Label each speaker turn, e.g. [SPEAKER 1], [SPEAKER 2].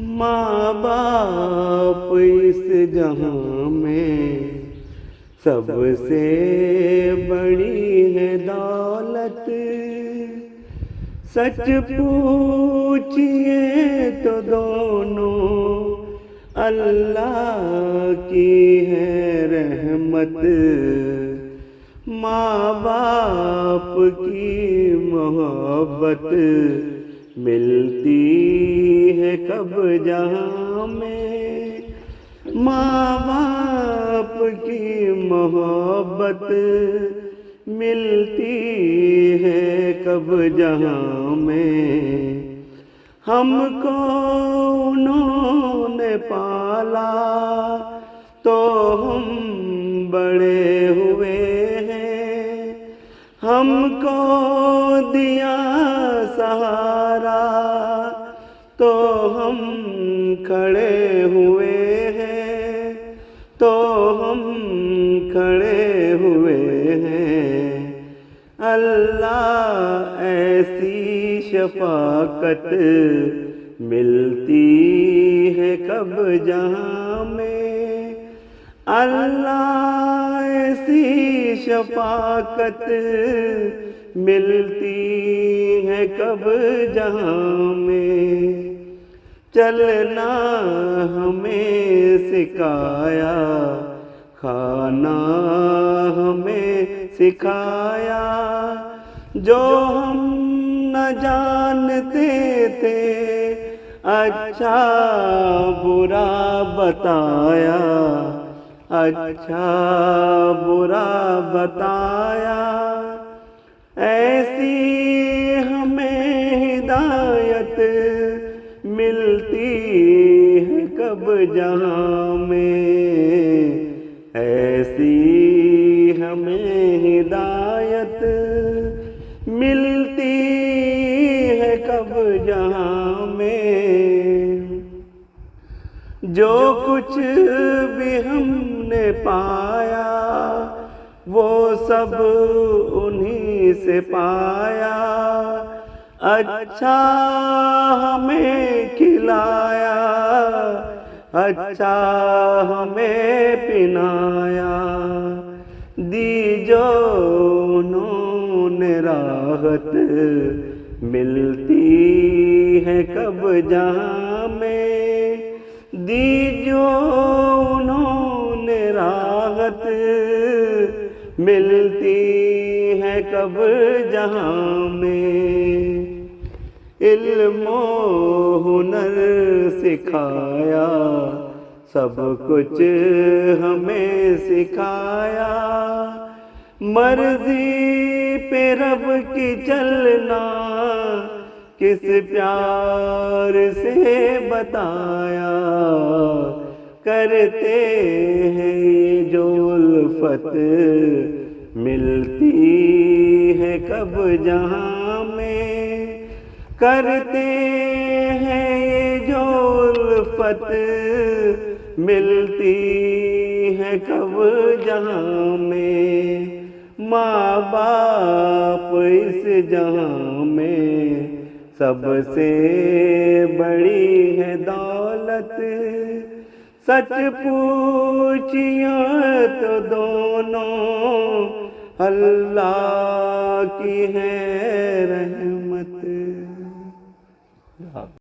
[SPEAKER 1] ماں باپ اس جہاں میں سب سے بڑی ہے دولت، سچ پوچھئے تو دونوں اللہ کی ہے رحمت۔ ماں باپ کی محبت ملتی ہے کب جہاں میں، ماں باپ کی محبت ملتی ہے کب جہاں میں۔ ہم کو انہوں نے پالا تو ہم بڑے ہوئے ہیں، ہم کو دیا سہارا تو ہم کھڑے ہوئے ہیں، تو ہم کھڑے ہوئے ہیں۔ اللہ ایسی شفقت ملتی ہے کب جہاں میں، اللہ ایسی شفقت ملتی ہے کب جہاں میں۔ چلنا ہمیں سکھایا، کھانا ہمیں سکھایا، جو ہم نہ جانتے تھے اچھا برا بتایا، اچھا برا بتایا۔ ایسی ہمیں ہدایت ملتی ہے کب جہاں میں، ایسی ہمیں ہدایت ملتی ہے کب جہاں میں۔ جو کچھ بھی ہم نے پایا وہ سب انہی سے پایا، اچھا ہمیں کھلایا، اچھا ہمیں پنایا، دی جو انہوں نے راحت ملتی ہے کب جہاں میں، دی جو انہوں نے راحت ملتی ہے کب جہاں میں۔ علم و ہنر سکھایا، سب کچھ ہمیں سکھایا، مرضی پہ رب کی چلنا کس پیار سے بتایا، کرتے ہیں جو الفت ملتی ہے کب جہاں میں، کرتے ہیں جو الفت ملتی ہے کب جہاں میں۔ ماں باپ اس جہاں میں سب سے بڑی ہے دولت، سچ پوچھئے تو دونوں اللہ کی ہے رحمت۔